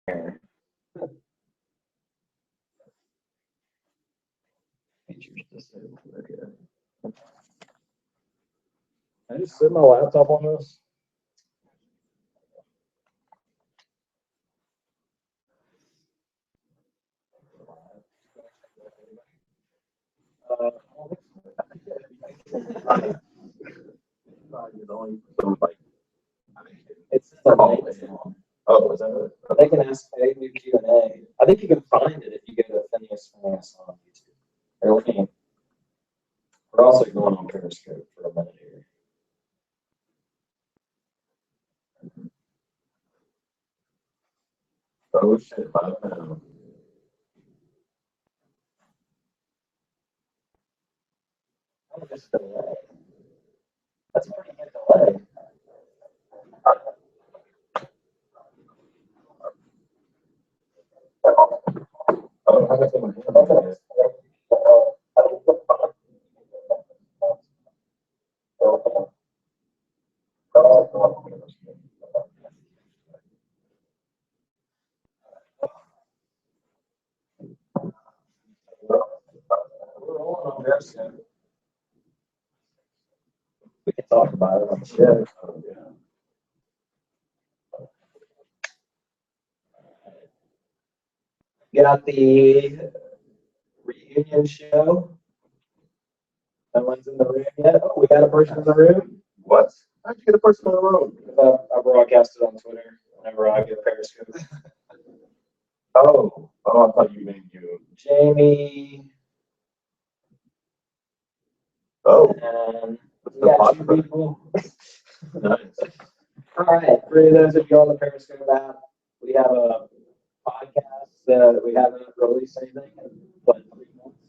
there. Features disabled. Okay. I just set my laptop on this. It's oh, is that it? They can ask a new Q&A. I think you can find it if you go to Phineas on YouTube. They're looking. We're also going on Periscope for a minute here. Oh shit! I don't know. Oh, just delay. That's a pretty good delay. Oh, how about the we can talk about it on the show. Got the reunion show. No one's in the room yet. Oh, we got a person in the room. What? How'd you get a person in the room? I broadcast it on Twitter whenever I get Periscope. Oh, I thought you meant you. Jamie. Oh. And we got two people. Nice. All right, for those of you on the Periscope app, we have a podcast that we haven't released anything in, what, 3 months?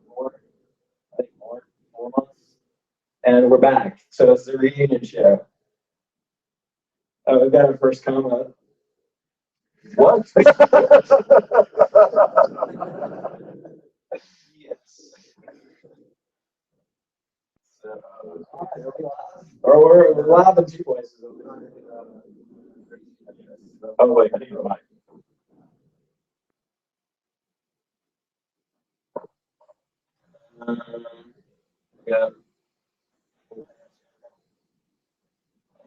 More? I think more, 4 months. And we're back. So it's the reunion show. Oh, we've got our first comment. What? Yes. So, we're live in 2 places. Oh, wait, I need a mic. Yeah.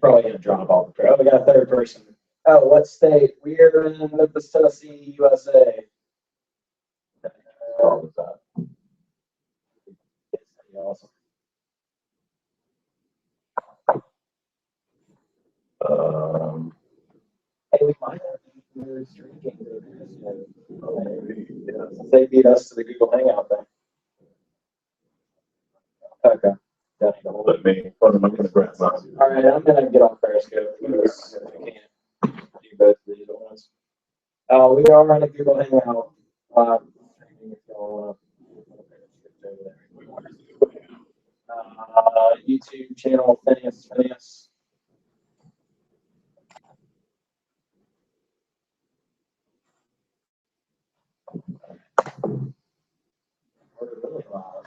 Probably gonna drop off the trail. We got a third person. Oh, what state? We're in Memphis, Tennessee, USA. What was that? It's pretty awesome. Hey, we might have to streaming. They beat us to the Google Hangout thing. Okay. Let me. I'm gonna grab mine. All right, I'm gonna get on Periscope. I can't do both of these at once. We are on a Google Hangout. If y'all YouTube channel Phineas. We're really loud.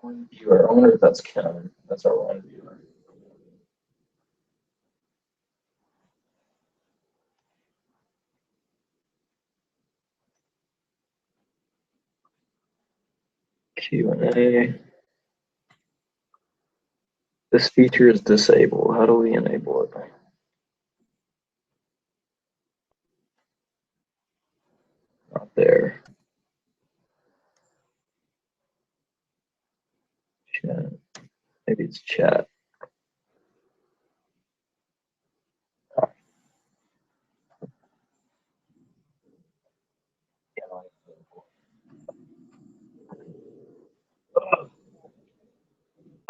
One viewer. I wonder if that's counted. That's our one viewer. Q&A. This feature is disabled. How do we enable it? Not there. Chat. Maybe it's chat.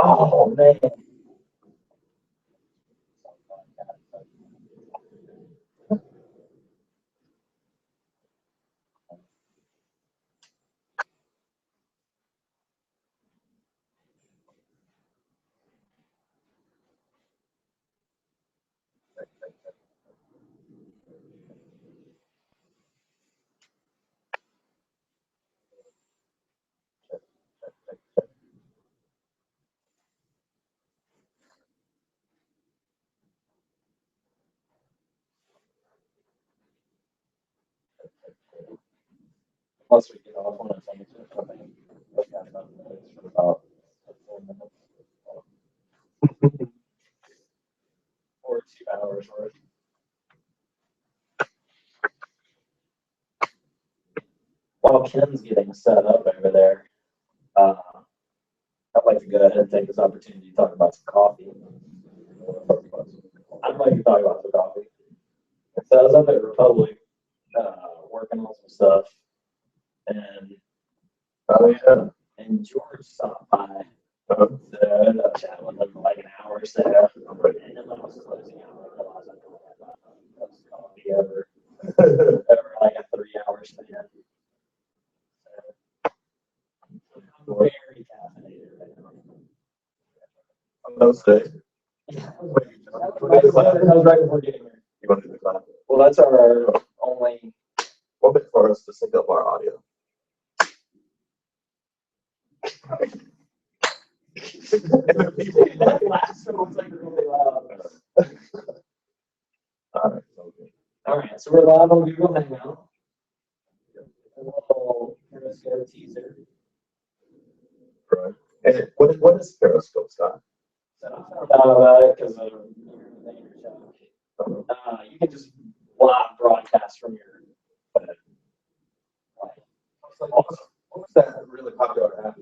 Oh man. Unless we get off on a tangent, I think we've got about minutes for about 4 minutes. Or 2 hours worth. While Ken's getting set up over there, I'd like to go ahead and take this opportunity to talk about some coffee. I'd like to talk about some coffee. So I was up at Republic working on some stuff, and and George stopped by. So I ended up chatting with him for like an hour or so. And then when I was closing out, I realized I don't have coffee over like a 3-hour span. So, very caffeinated right now. On those days. Yeah, that was right before getting here. You want to do the clap? Well, that's our only. One bit for us to sync up our audio. That last one was like really loud. All right. Okay. All right, so we're live on Google Hangout. A little Periscope teaser. Right. And what is Periscope, Scott? So I found out about it because of you can just live broadcast from your phone. What was that really popular app?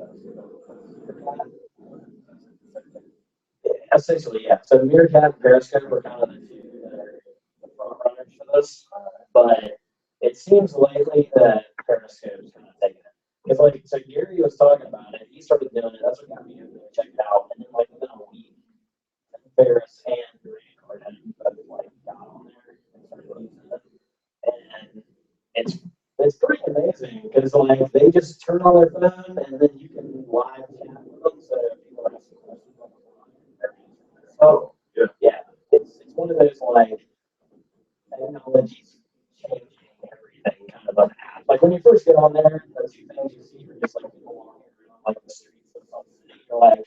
Essentially, yeah. So Meerkat and Periscope are kind of the two that are the front runners for this. But it seems likely that Periscope is kind of taking it. It's like, so Gary was talking about it. He started doing it. That's what got me over there to check it out. And then, like, within a week, Ferris and Grant both like got on there and started using it. And it's pretty amazing because like they just turn on their phone and then you can live chat with them. So people are asking questions. So yeah, it's one of those like technologies changing everything kind of an app. Like when you first get on there, the two things you see are just like people walking around like the streets of some city. You're like,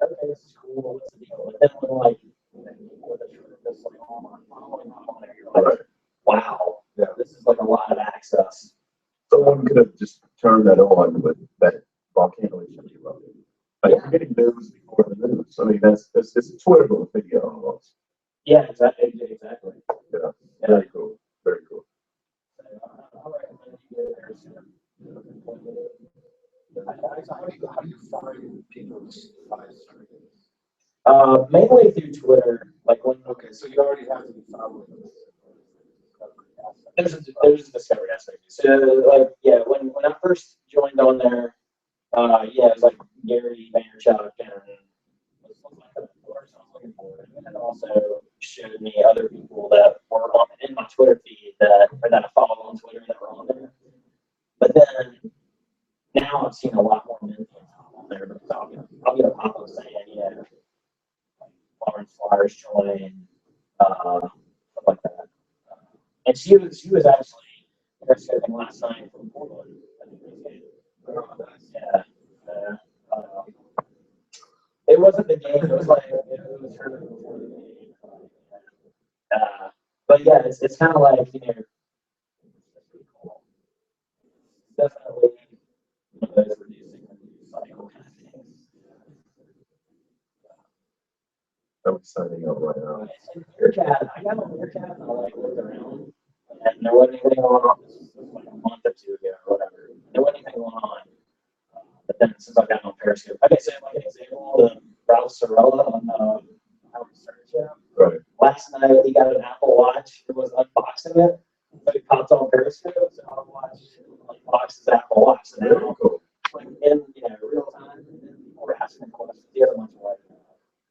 okay, this is cool. What's the deal? But then when like people with a shirt that's like online following on there, you're like, wow, this is like a lot of access. Someone could have just turned that on with that volcano should be running. Like you're getting news before the news. I mean, it's a Twitter with video almost. Yeah, exactly. Yeah, very cool. Very cool. I recommend you go there soon. How do you find people's 5 stars? Mainly through Twitter. Like when So you already have to be following them. there's a discovery aspect. So like when I first joined on there, it was like Gary Vaynerchuk and and also showed me other people that were in my Twitter feed that I followed on Twitter that were on there. But then now I've seen a lot more men on there because I'll get a pop-up saying, like Lawrence Flyers joined, stuff like that. And she was actually Periscoping last night from Portland. Yeah. It wasn't the game. It was like it was her before the game. But yeah, it's kind of like definitely one of those reducing the news cycle kind of things. I'm signing up right now. Meerkat, I got on Meerkat and I like looked around and there wasn't anything going on. This was like a month or two ago or whatever. There wasn't anything going on. But then since I got on Periscope, I can say like an example, the Ralph Sorella on Howard Stern show. Right. Last night he got an Apple Watch. He was unboxing it. So he popped on Periscope, so I watched him unbox his Apple Watch. And Very now, cool. like in real time, and then people were asking him questions. He had a bunch of like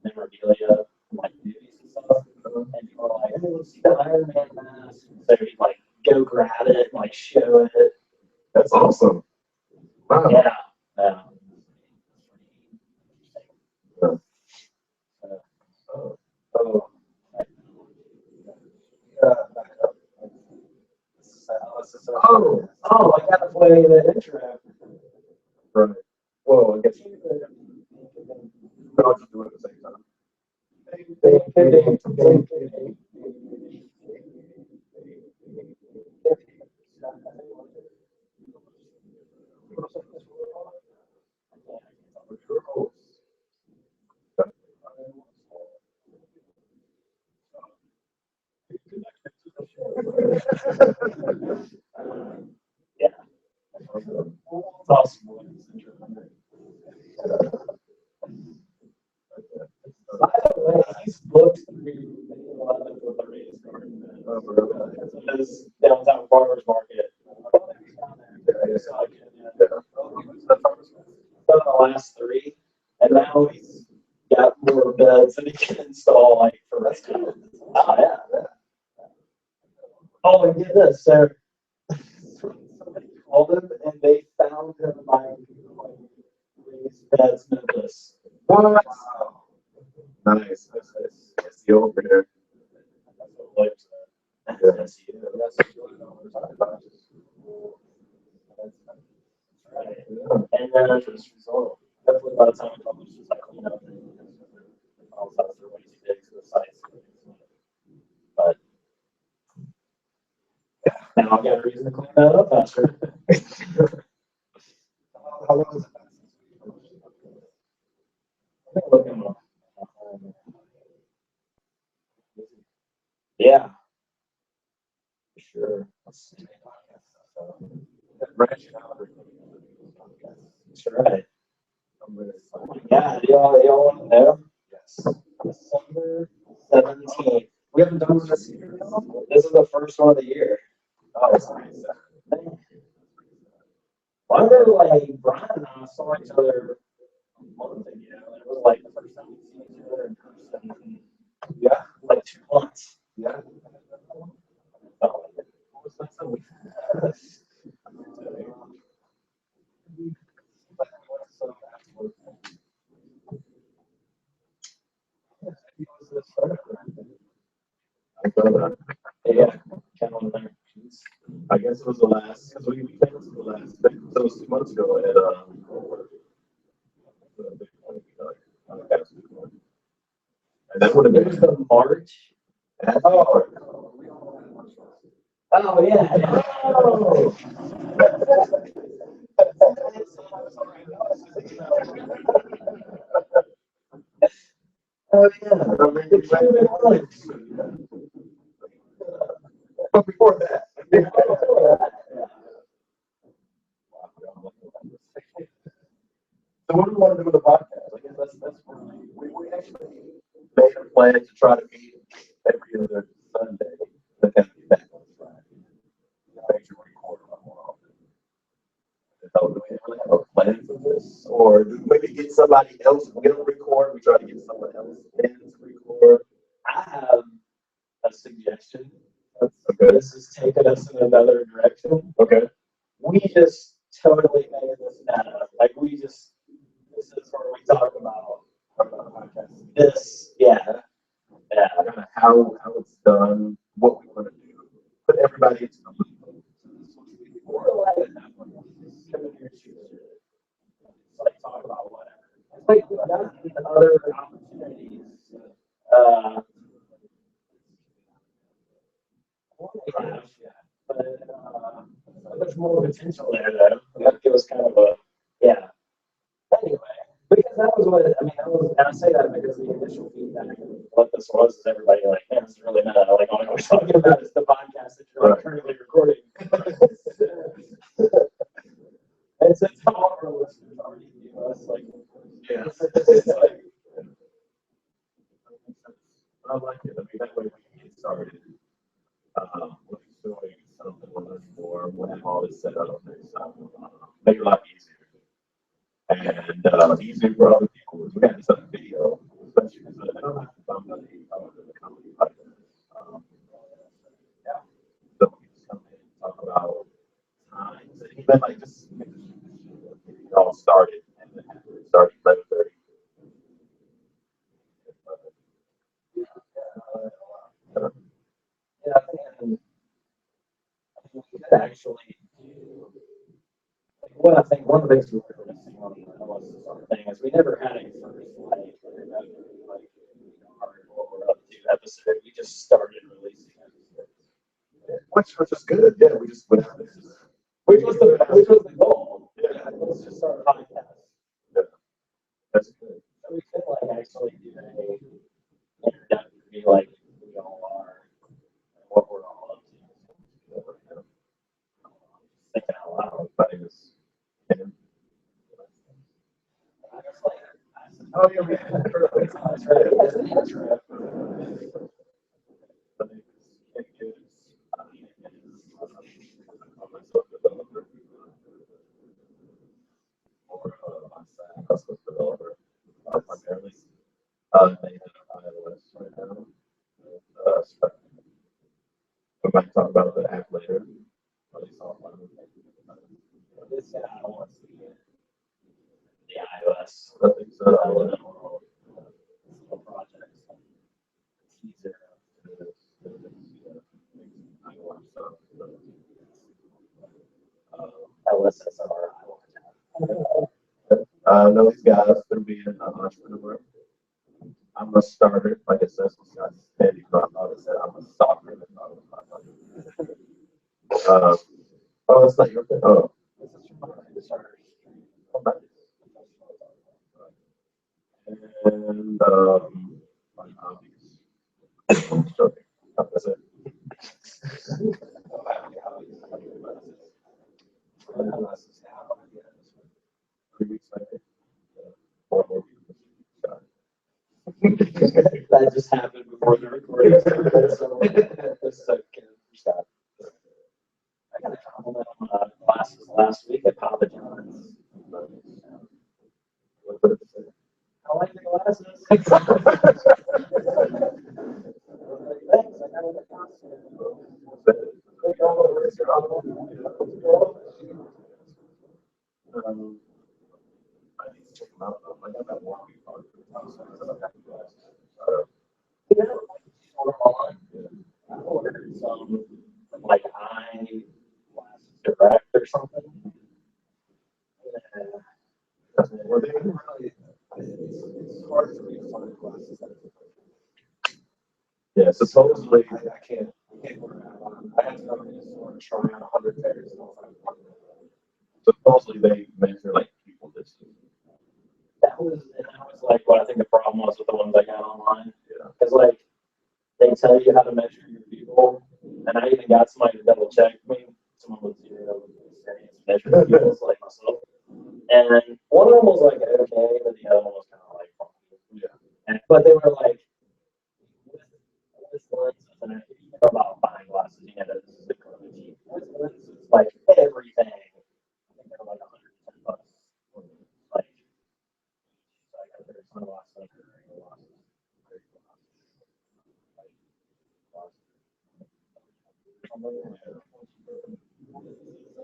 memorabilia, like movies and stuff. And people were like, "Hey, let's see the Iron Man mask." So he'd like go grab it, like show it. That's awesome. Wow. Yeah. Oh, I got to play the intro. Right. Well, I guess you I'll just do it at the same time. Yeah. It's awesome. By the way, he's booked through the latest garden. This downtown farmers market. Done the last three, and now he's got more beds that he can install like for restaurants. Oh yeah. Oh, and get this, so somebody called him and they found him by raised beds Memphis. What? Nice. That's the over there. That's you. Right. And then as a result, hopefully by the time we publish this, I clean up and all the other ways you dig to the sites. But now I've got a reason to clean that up faster. How long is it? I think looking up. Yeah. For sure. Let's see. Branching out. That's right. Oh my God, y'all want to know? Yes. December 17th. We haven't done this year. This is the first one of the year. Oh, that's nice. I remember like Brian and I saw each other a month ago, and it was like the first time we've seen each other in person in Yeah. like 2 months. Yeah. Oh, what was that something? Yeah, kind of there. I guess it was the last, because we canceled the last, so it was 2 months ago at, and that would have It was been, the March. Oh, oh yeah. Oh. Oh yeah. but before that. So what do we want to do with the podcast? I guess that's we actually made a plan to try to meet every other Sunday, but then be back on Friday. Make sure we record a lot more often. So do we really have a plan for this, or do we maybe get somebody else? We don't record. We try to get someone else in to record. I have a suggestion. Okay. This is taking us in another direction. Okay. We just totally made this up. Like this is where we talk about this. Yeah. Yeah. Kind of how it's done, what we want to do, put everybody into the loop. Or like, like talk about whatever. It's like that's other opportunities. But there's more potential there, though. That gives kind of a, yeah. Anyway, because that was what, I mean, and I say that because the initial feedback of what this was is everybody like, man, this is really meta. Like, all we're talking about is the podcast that you're like, currently recording. And since all of our listeners already knew us, like, Yeah. it's like, I like it. I mean, that way we can get started. With doing something with us more, we'll have all this set up next time. Make it a lot easier. And easier for other people. We got this other video, especially because I don't have to bump on the company like that. Yeah. So we just come in and talk about times and even like just get it all started and then have it start at 11:30. yeah, and we could actually do, like, what I think one of the things we were missing on the LSSR thing is we never had a first like article or up to episode. We just started releasing episodes. Which is good. Yeah, we just went out there. Which was the goal. Yeah. let's just start a podcast. That's good. So we could like actually do an introductory, like who we all are, and what we're all up to. Thinking out loud. My name is Ken. I guess like, Oh, yeah, that's right. That's an intro. My name is Ken Gibbs. I'm a software developer. Or on-site custom developer, primarily. They have iOS right now. Spectrum. We might talk about the app later. At least I'll find it. This guy wants to get the iOS. I think so. Little projects. Teaser. LSSR. I know these guys through being an entrepreneur. I'm a starter, like it says on Scott Steady, but I thought it said I'm a stalker. Oh, it's not your thing. Oh, and my hobbies. I'm joking. That's it. 3 weeks later. 4 more weeks. That just happened before the recording started. So, just so Scott. I got a compliment on my classes last week at Papa John's. I like the glasses. Thanks, I got a costume. I need to check them out. I got that walking part. Yeah, I ordered some like eye glasses direct or something. Were they Really, it's hard to read sunglasses. Yeah, supposedly. I can't order that on. I had to go to the store and try on 100 pairs. Supposedly they measure like people distance. And that was like what I think the problem was with the ones I got online. Yeah. Because like they tell you how to measure your people, and I even got somebody to double check me. Someone with zero experience measuring people like myself. And one of them was like okay, but the other one was kind of like funky. Yeah. But they were like with lenses, and if you know about buying glasses, you know that this is incredibly cheap. With lenses, like everything, I think they're like $110. Like, so I got their sunglasses, like their glasses.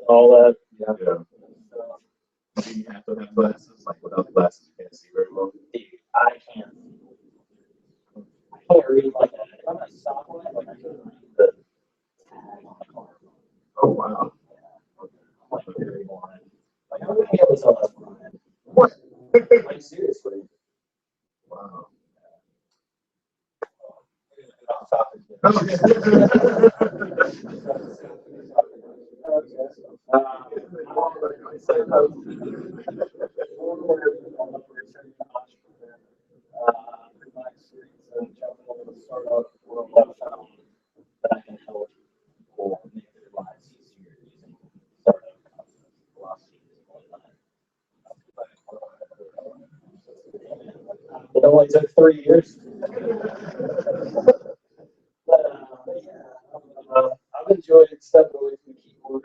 All that, Yeah. Do you have to have glasses? Like without glasses, you can't see very well. dude, I can't read like that. If I'm at a stoplight, like I can read the tag on the car. Oh wow. I'm like very blind. Like I wouldn't be able to tell that's blind. What? Like seriously. Wow. That I can help people make their lives easier using startup concepts, philosophies. It only took 3 years. But yeah, I've enjoyed stepping away from the keyboard,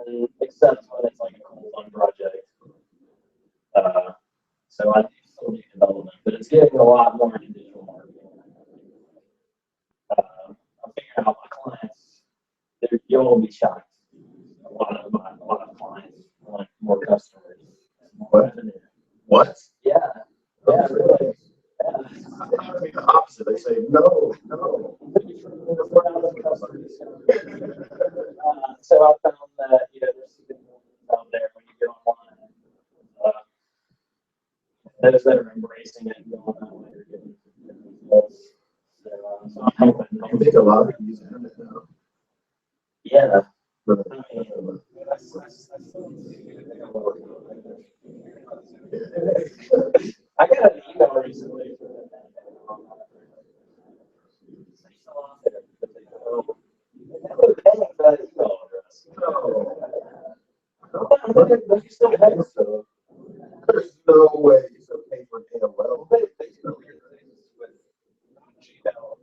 and except when it's like a cool fun project. So I do still do development, but it's getting a lot more into digital marketing. I'm figuring out my clients. You'll be shocked. A lot of clients want more customers, more revenue. What? Yeah, yeah, really. I mean, the opposite. They say no. So I found that there's some good ones out there when you get online. Those that are embracing it and going that way are getting good results. So I'm hoping. I think a lot of people use it now. Yeah. But I mean, I got an email recently. Never paid for that email address. But you still pay. So, there's no way you still pay for AOL. They still weird things with Gmail.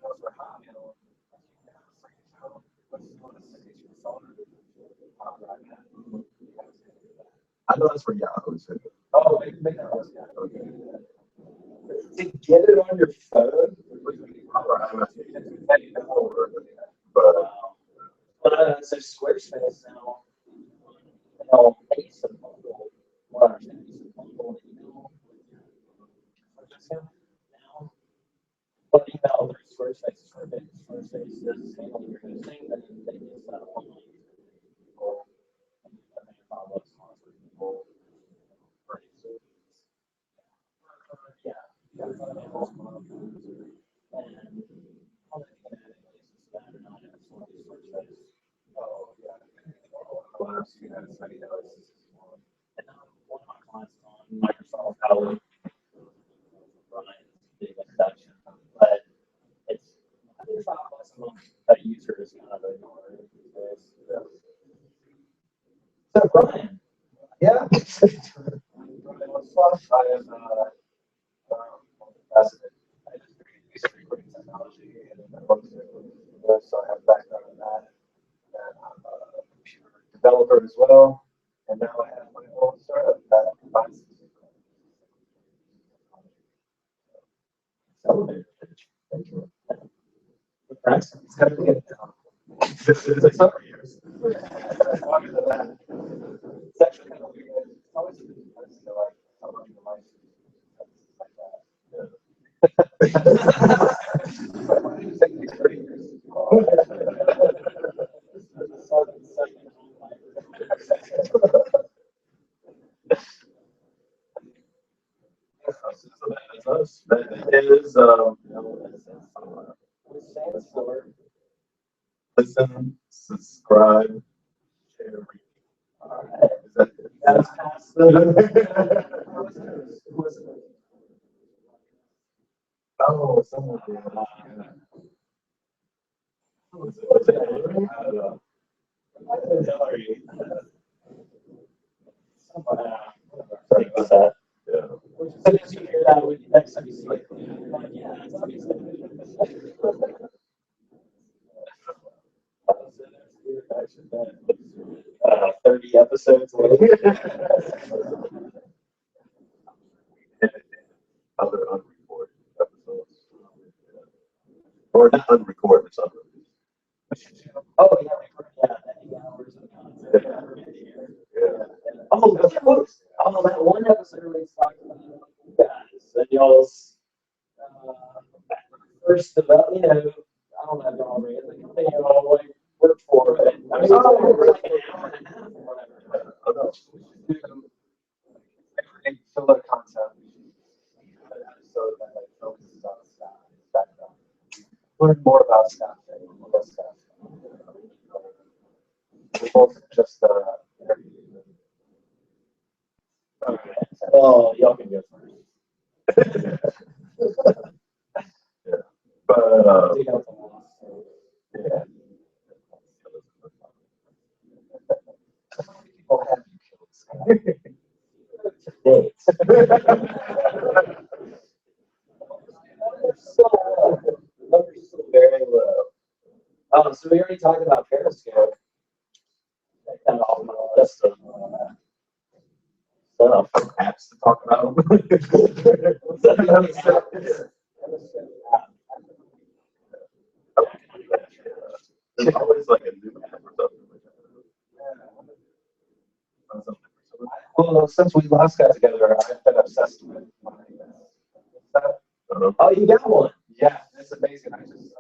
For Hotmail. I know that's for Yahoo too. Oh, they know. To get it on your phone? But so Squarespace now, they'll pay some bundle. Well, I understand it's a bundle email. Now, but email through Squarespace is perfect. Squarespace is handling your hosting, then they can set up online. People, I mean, $5 a month for people. Yeah. And how many that or not, it's one of these Squarespace. Oh, yeah. And one of my clients is on Microsoft Outlook. Ryan's big introduction, but it's $5 a month that user is kind of ignored these days. So Brian, Yeah. I am fascinated. I just recently created technology and so I have background in that. And I'm a computer developer as well. And now I have my own startup that combines it's got to be it. it's like summer years. Longer than that. It's actually kind of weird. It's always been like how much your life is like that. It's like these 30 years. That's us. That is Which stands for listen, subscribe, share. alright. Is that it? That's past the Oh, someone did. Was it Hillary? I don't know. Hillary. Sorry about that. Yeah. As soon as you hear that, when you next time you see it, you're like, yeah, that's what he said. 30 episodes later. Other unrecorded episodes. Or not unrecorded, it's unreleased. Oh, yeah, many hours of content. Yeah. Oh, that one episode where we talked about you guys and y'all's first develop, I don't know if y'all read the company y'all like work for, but I mean, it's only like an hour and a half or whatever. Filler content. So that like focuses on staff background. Learn more about staff and more staff. We both just interviewed. Okay. Well, y'all can go first. Yeah. But Dig out the loss. yeah. People have you killed Scott. Dates. Numbers still very low. So we already talked about Periscope. That kind of off my list of stuff. Apps to talk about. There's always like a new app or something. Well, since we last got together, I've been obsessed with my stuff. Oh, you got one. Yeah, it's amazing. I just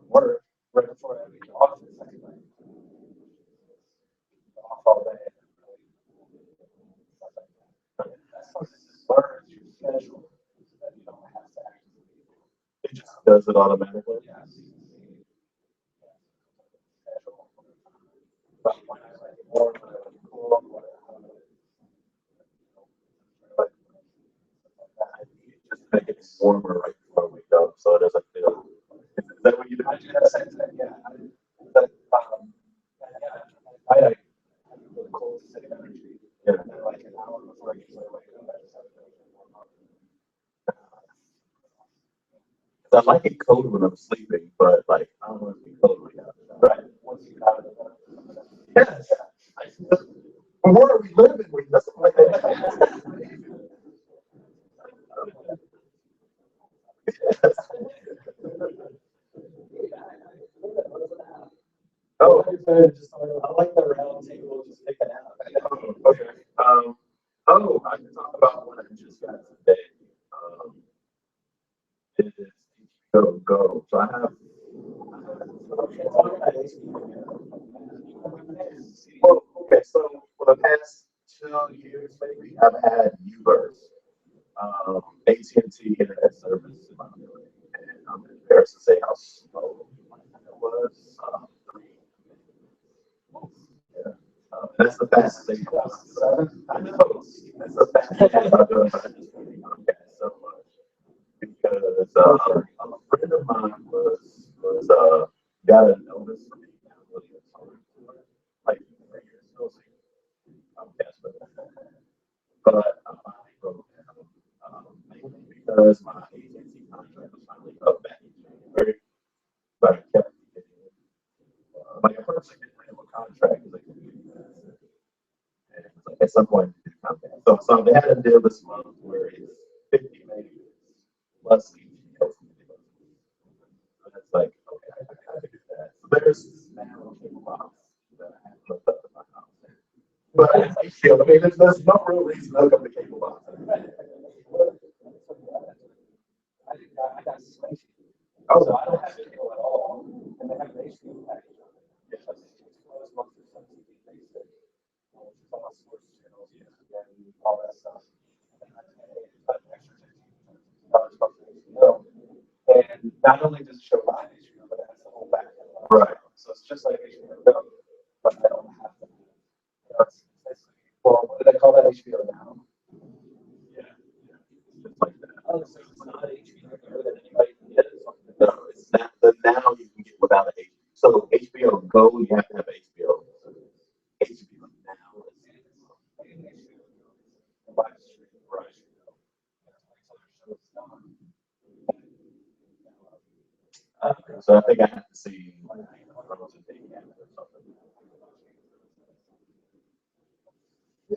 work right before I leave the office. I can like off all day. Learn your schedule. Does it automatically? Just make it warmer right before we go, so it doesn't feel. Is that what you do? I do that same thing, yeah. I like the cold city energy. Yeah. And then like an hour before I get to my wake up, I just have to warm up. I like it cold when I'm sleeping, but like I don't want it to be cold when I'm Right. Once you got it. Yes. Where are we living? We doesn't like that. Oh, I like the round table just picking out. okay. I can talk about what I just got today. It is go. So I have. Well, okay. So for the past 2 years, maybe I've had Uverse, AT&T internet service in my building, and I'm embarrassed to say how slow it was. Yeah. That's the fastest thing. I know. That's the fastest thing I've done. So much because a friend of mine was got a notice for me downloading a song like 3 years ago. But I finally broke down mainly because my agency contract was finally up back in January, but I kept getting like at first I didn't have a contract because I couldn't get it. And it was like at some point it didn't come back. So they had a deal this month where it's 50 megabits plus HBO. So that's like, okay, I can do that. So there's now a cable box that I have hooked up in my house. But HBO, I mean, there's no real reason to hook up the cable box. I got sliced. Oh, So I don't have cable at all. And they have an HBO package on it. yes. It's month for some TV basic, which is all sports channels and all that stuff. And I pay an extra $15 for HBO. And not only does it show live HBO, but it has the whole back catalog. Right. So it's just like HBO Go, but I don't have to. It's well, what do they call that? HBO Now. Yeah. It's like that. Oh, so it's not HBO Go that anybody can get it. No, it's not the now you can get without a HBO. So HBO Go, you have to have HBO. HBO now is right. So I think I have to see Frozen Big Cat or something. I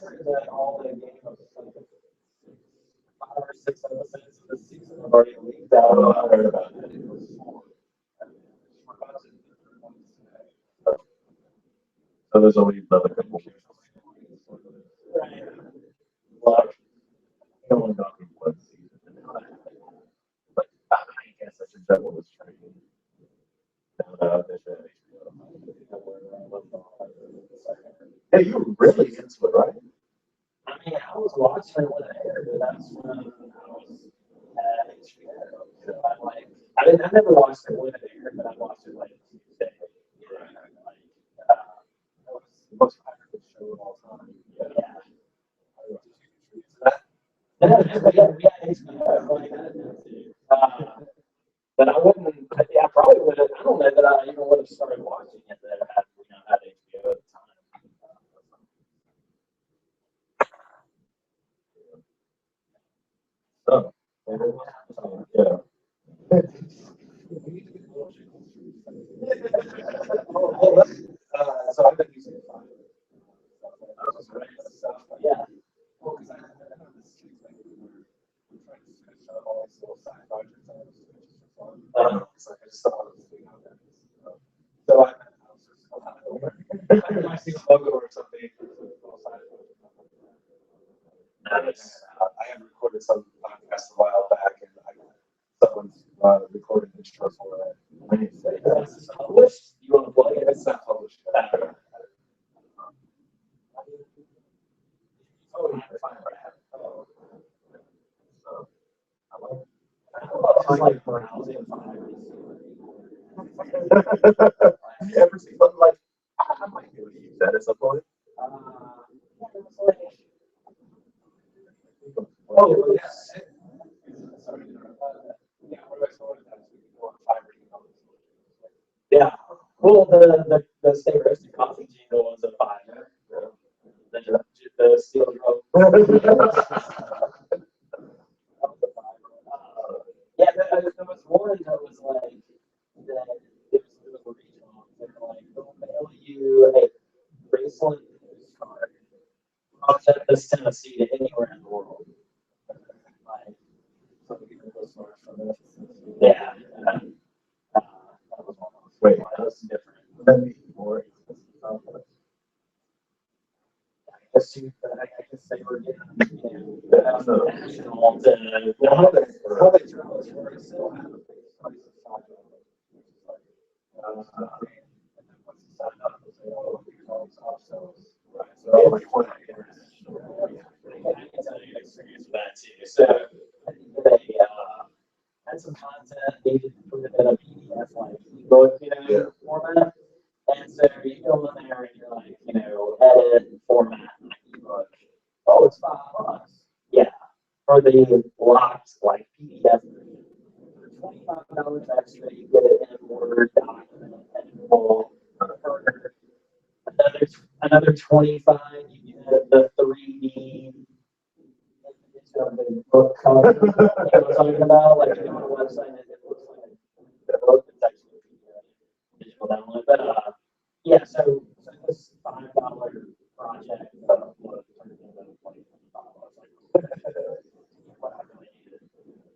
heard that all the games, like 5 or 6 episodes of the season have already leaked out. Oh, I heard about that. So there's only another couple. Like, going on in one season. Like, I guess I should double this training. Hey, you're really into it, right? I mean, I was watching it when it aired, but that's when I was at HBO. So I never watched it when it aired, but I watched it like Tuesday. You know, like, that was the most popular show of all time. Yeah. But yeah, we had HBO. Like, but I wouldn't. Yeah, I probably would have. I don't know that I even would have started watching it that I had HBO at the time. Oh, yeah. So I've been using it. Yeah. Well, because I have this thing where I'm trying to finish up all these little side projects I have to finish for fun. It's like I just don't want to do that. So I might see a logo or something. Little side Nice. I had recorded some podcast a while back, and someone's recorded an intro for it. It's published. You want to play it? It's not published yet. Oh, yeah, fine. just like browsing files. Have you ever seen something like, I might be able to use that at some point? It was like, oh, yes. Yeah. Well, the state roasted coffee jingle was a fire. The steel drum. Yeah, there was one that was like that. It was regional. They were like, they'll mail you a bracelet card from Memphis, Tennessee to anywhere in the world. Like, yeah. That was one of those. Wait, That was different. that'd be more expensive. I guess they were getting, national to, public journals were still have a big price of So, like, what I hear is, I can tell you experience that too. So they had some content needed to put it in a PDF like ebook, format. And so you go in there and you're like, edit and format my ebook. Oh, it's $5. Yeah. Or the locked like PDF version. For $25 extra, you get it in Word document, editable. Another 25, you get the 3D. It's got a big book cover. You know what I'm talking about? Like, you go on a website and it looks like a book that's actually a digital download. But yeah, so this $5 project would turn into like $25. What I really needed.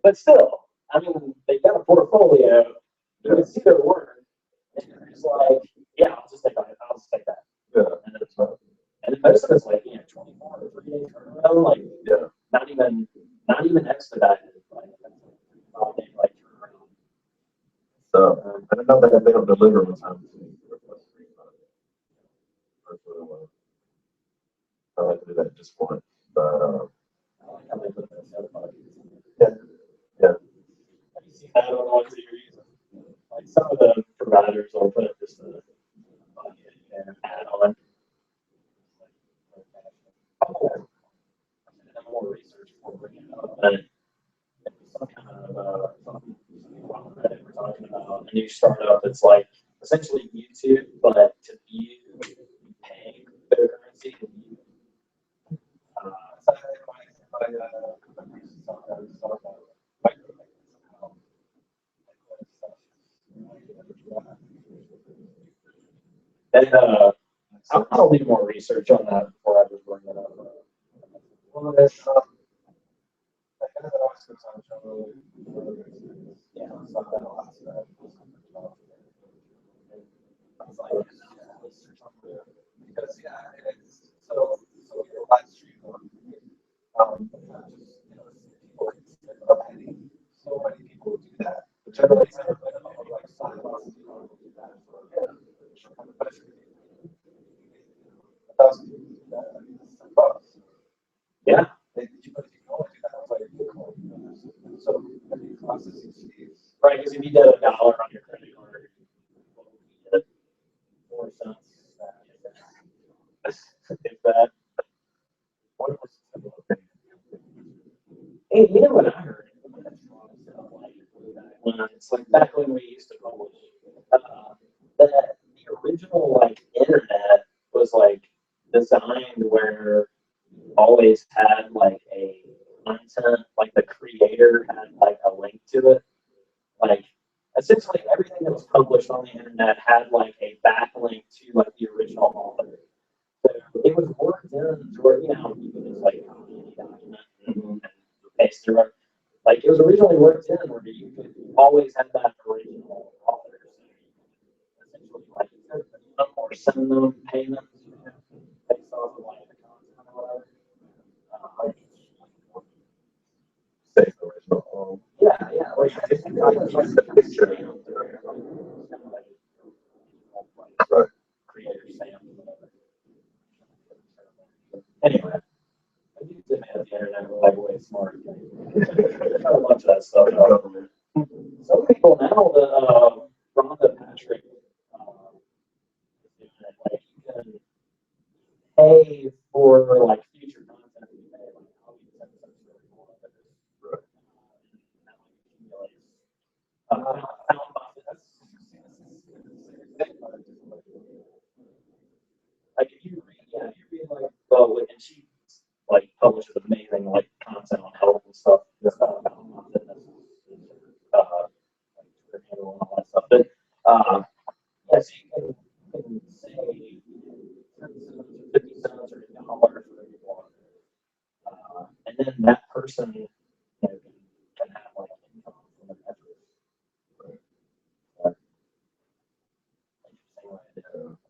But still, I mean, they got a portfolio. You can see their work, and you're just like, yeah, I'll just take that. I'll just take that. yeah, And then most of it's like 24 or 3 days turnaround, like yeah. not even expedited. Like, like turnaround. So, I don't know that they don't deliver on time. I like to do that at this point, but, I like how they put that other bucket. yeah, yeah. Have you seen that on the ones that you're using? Like some of the providers will put just a bucket and add on. And more research for bringing it up. But some kind of something on Reddit we're talking about a new startup that's like essentially YouTube, but to view paying cryptocurrency to view. And I'll do more research on that before I just bring it up. Well, there's Yeah. because it's so your live stream so many people do that. But generally, it's never been like $5 people do that for $1,000 people do that. I mean, it's $10. Yeah. But you can only do that with like Bitcoin. So it processing fees. Right, because if you did $1 on your credit card, what would you get? 4 cents. If that. Hey, you know what I heard? It's like back when we used to publish, that the original like internet was like designed where you always had like a content, like the creator had like a link to it. Like essentially everything that was published on the internet had like a backlink to like the original author. So it was worked in to where, you can just like copy any document and paste it. Like it was originally worked in where you could always have that original author. So essentially like or send them payments based off of like the content or whatever. Save the original. Yeah. Or you can like the picture. Right. Creator stamp. Anyway. I do demand the internet like way smart. A bunch of that stuff. publishes amazing like content on health and stuff. And all that stuff. But yes, you can say 50 cents or $1 for every one. And then that person can have like income from the metrics.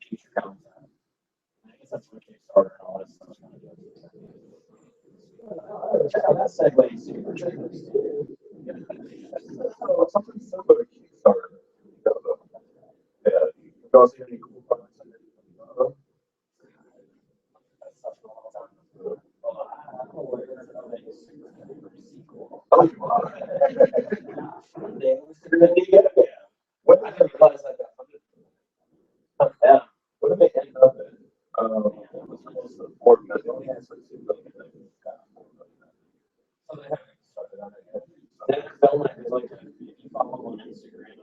Future content. I guess that's what Kickstarter and all that stuff's going to do. Check out that segue. Super triggers too. Something similar to Kickstarter. Yeah, you guys see any cool products in it? Oh, you are. What I didn't realize I got funded. Yeah. What did they end up at? It was close to 4 million. They only had 2 million. So they haven't started on it yet. They haven't filmed it. There's like if you follow them on Instagram,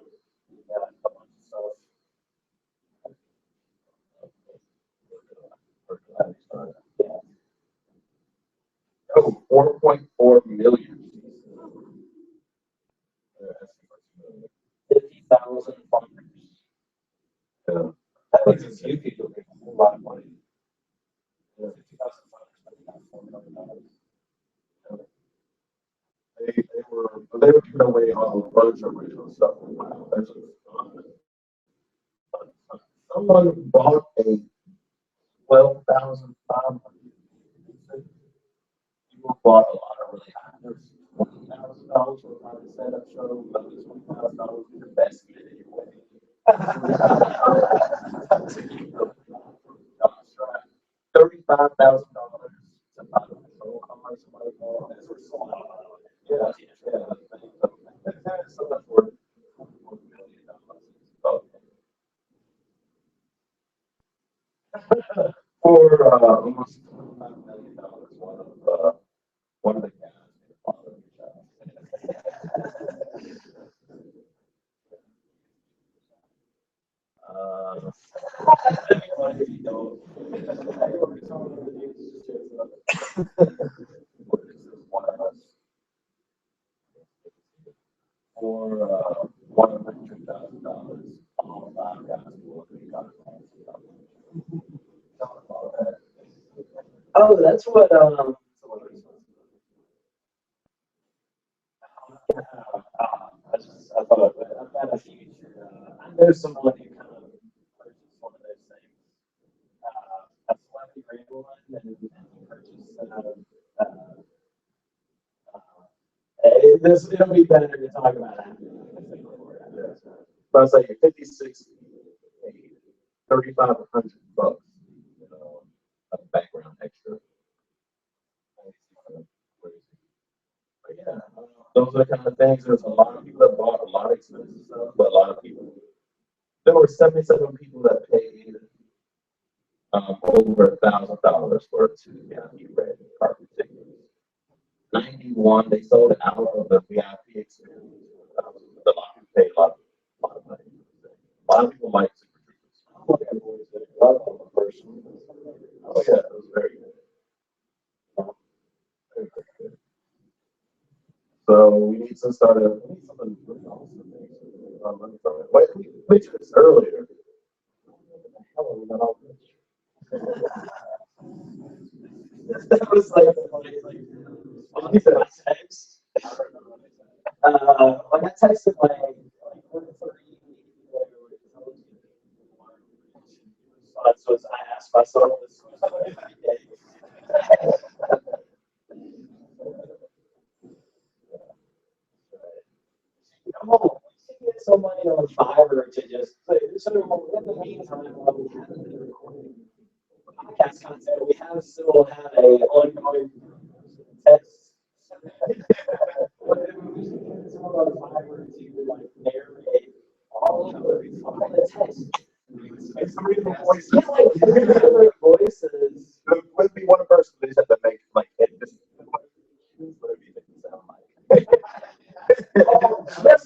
you got a bunch of stuff. Yeah. Oh, 4.4 million. 50,000 funders. Yeah. That makes a few people make a whole lot of money. 50,000 funders, $4 million. They were giving away a bunch of original stuff. Wow, that's someone bought a 12,500. People bought a lot of really high. There's $20,000 for a private setup show, but $20,000 is the best get anyway. $35,000 to buy the control car, somebody bought. That's what's sold out. Yeah. So that's worth $1 million. For almost $25 million, one of the guys made a father of the child. For $100,000, all 5 guys will agree on Oh, that's what I thought I've got a future. I know someone who kind of purchased one of those things. A slightly greater one, and he purchased this. It'll be better to talk about after. But I was like 56, 3,500 bucks, a background extra. But yeah, those are the kind of things. There's a lot of people that bought a lot of expensive stuff, but a lot of people. There were 77 people that paid over $1,000 for 2 VIP red carpet tickets. 91 they sold out of the VIP experience. A lot of people paid a lot of money. A lot of people like Super Troopers. Oh yeah, it was very good. Very, very good. So we need to start a. We need something really awesome. Wait, we mentioned this earlier. How are we not all rich? That was like when I text. When I texted so I asked myself this every day. Come on, we should get some money on Fiverr to just so in the meantime while we haven't been recording podcast content, we have still had a ongoing text. We should get someone on Fiverr to like narrate all of the text. Some reasonable voices. Yeah, like different voices. There would be one person that just had to make like it just whatever you think it sound like. Yes.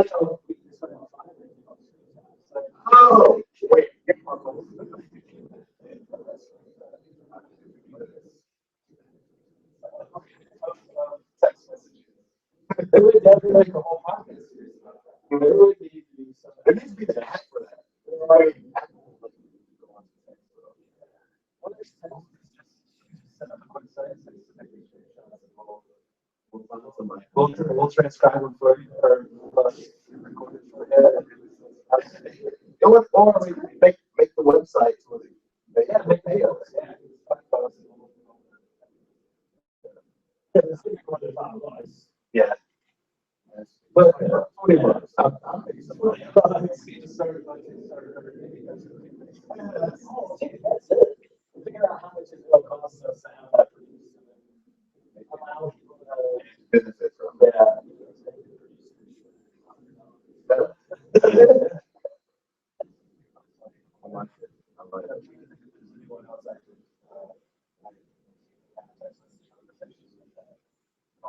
like, oh, we can start on fire. Oh, wait. Text messages. There would definitely like a whole podcast series about that. There would need to be something. There needs to be an app for that. Right. Well, there's text. Just set up a website. We'll transcribe them for you or record it for you. You know what? Or we make the website so they Yeah, make videos. Yeah. Yeah. But $20. I'm making some money. That's it. Figure out how much it's going to cost us to have that produced. Allow people to Benefit from it. yeah. I like it. I like it.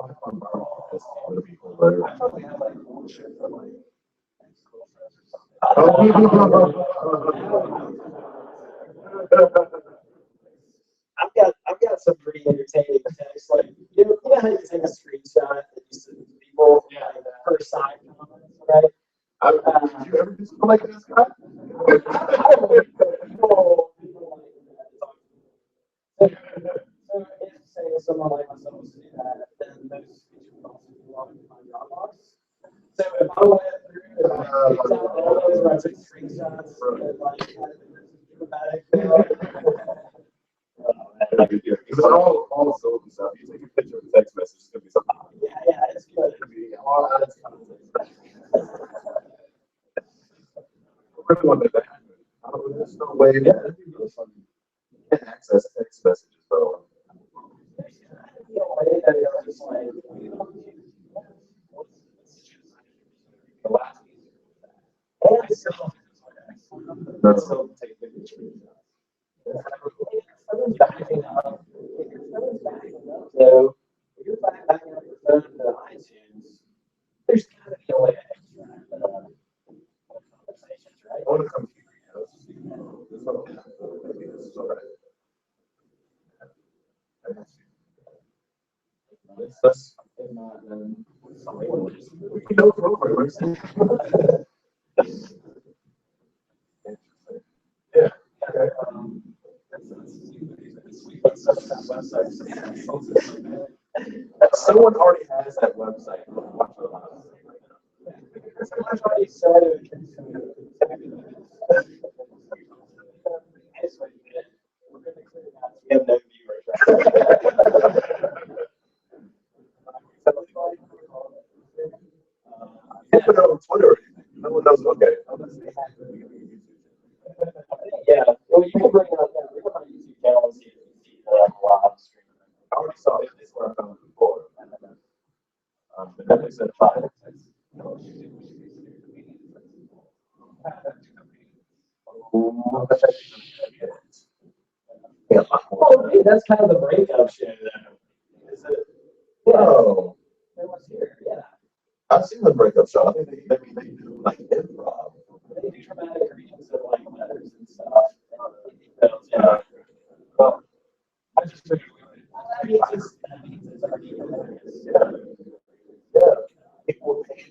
I'll have to borrow this to other people later. I probably have like bullshit for like I've got some pretty entertaining text. Like you know how you take a screenshot and you send it to people like per side comments, right? Did you ever do something like this, Scott? So if say someone like myself was to do that, then those features would also be logged in my Dropbox. So if I went through and I picked out all those where I took screenshots and like had dramatic Because all social stuff, you take a picture of a text message, it's gonna be something. yeah, it's good. It's gonna be all out of context. I really want that to happen. There's no way that you can access text messages though. the last That's so take pictures. Backing up. If your phone's backing up, though, if you're backing up your phone to iTunes, there's got to be a way to extract conversations, right? I want to come to your house. Maybe this is all right. That's If not, then we can go for over. Yeah. Okay. Someone already has that website. I've already started. We have no viewers right Put it on Twitter. No one knows. Okay. Yeah, well, you can bring it up. Yeah, bring up on YouTube channel and see if you see the live stream. I already saw it. It's where I found it before. The Netflix said 5. Yeah. Oh, hey, that's kind of the breakup show, though. Is it? Whoa. It was here, yeah. I've seen the breakup show. I think they do like improv. They do dramatic readings of like letters and stuff. Yeah. Well, I just figured That means it's already hilarious. Yeah. Yeah. People pay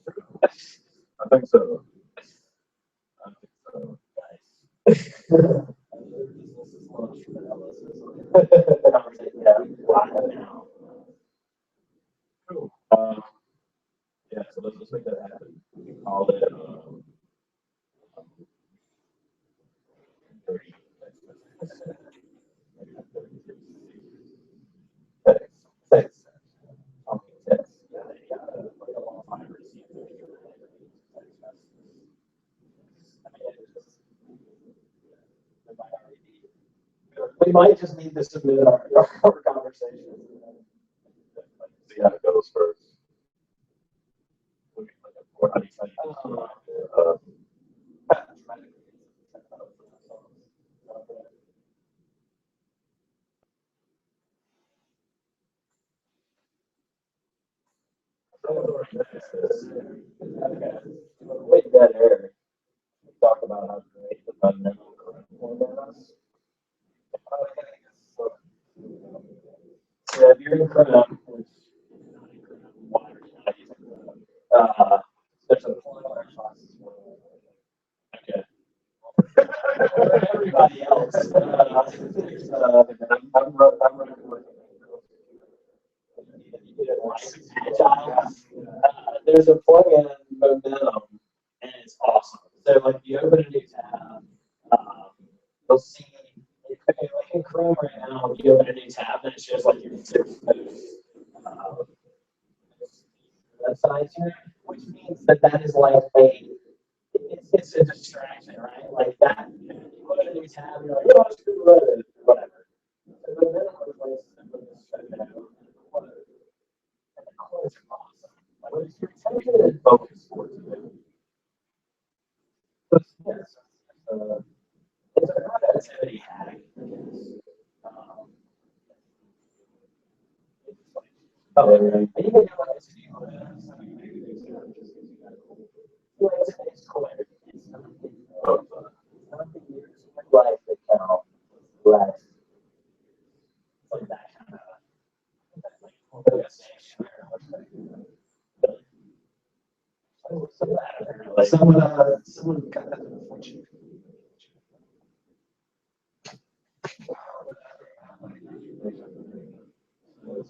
the comedians. I think so. I think so. This is lunch for the LSSR. Yeah, live now. Cool. Yeah, so let's make that happen. We can call it text. We might just need to submit our conversation. See how it goes first. Okay. With that air, talk about how great the fundamental curriculum is. So if you're in Chrome, which there's a okay. Everybody else. There's a plugin, Momentum, and it's awesome. So like you open a new tab, you'll see like in Chrome right now, you open a new tab and it's just like your six websites here, which means that that is like it's a distraction, right? Like that, you open a new tab, you're like, oh, screw Reddit, whatever. So Momentum replaces it with this close awesome. Like, you're focus for today. Yes. It's a productivity hack. Oh, and you can do like a studio. It's clear. It's nothing years of life that count less. It's like that kind of organization. Someone got that unfortunate.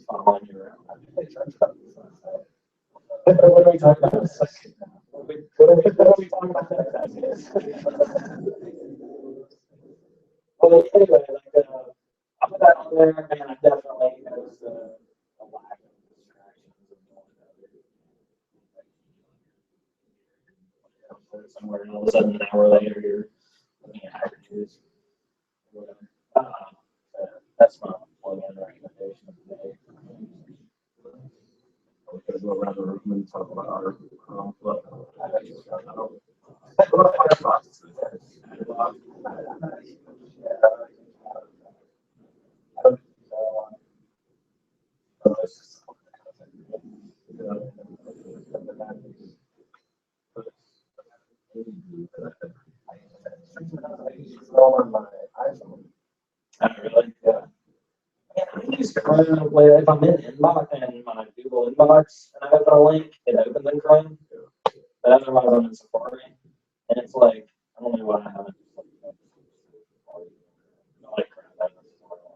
Following you around. What are we talking about? What are we talking about? Well, anyway, like, I put that on there, and I definitely noticed a lack of distractions somewhere, and all of a sudden, an hour later, you're looking at hybrid news or whatever. That's my one recommendation of the day. We're gonna go around the room and talk about our on my iPhone. Really? Yeah. I use Chrome if I'm in inbox and my Google inbox and I open a link, it opens in Chrome. But otherwise I'm in Safari. And it's like, I don't know why I haven't. I like Chrome better than Safari.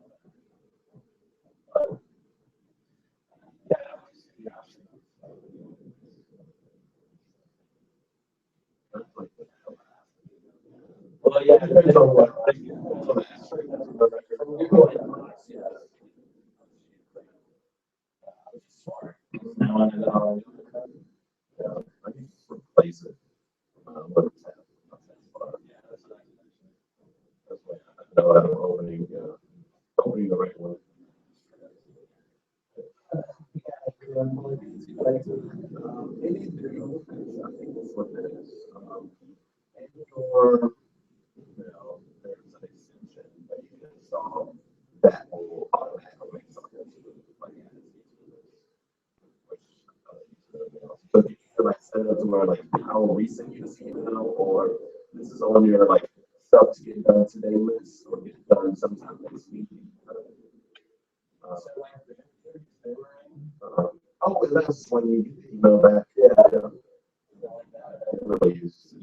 Well, yeah, there's a lot. Google inbox, yeah. Now I know that I'll I can replace it. With a tab. That's why I know I'm opening the right one. Maybe do, I think that's what it is. Or, there's an extension that you can install that will automatically make something like but you can like set it up to where like how recent you see it now, or this is on your like stuff to get done today list, or get done sometime next week. Oh, that's when you email back. Yeah, yeah. Really use.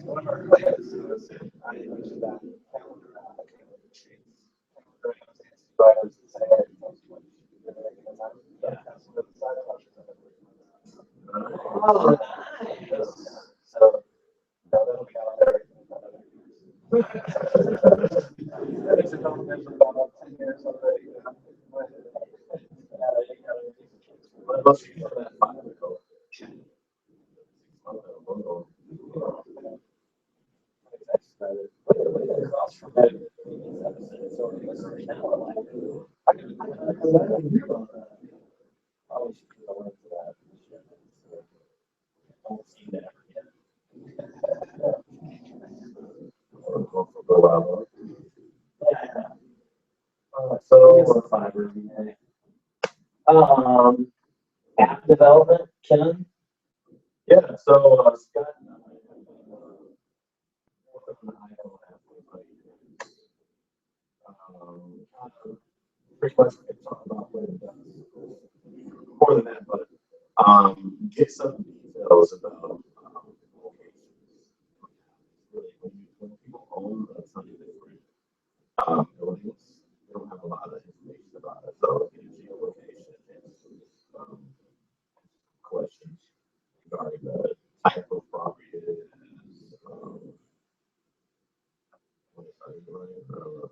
One of our clients, I mentioned that oh, nice. So that'll be out there. It's a combination of about 10 years already. What about you for that 5 ago? 4 or 5 every day. App development, Ken? Yeah, so Scott and I worked on an iPhone app for like, pretty much we can talk about what it does. More than that, but get some details about locations. Really, when people own a ton of different buildings, they don't have a lot of information about it. So geolocation and questions regarding the type of property it is.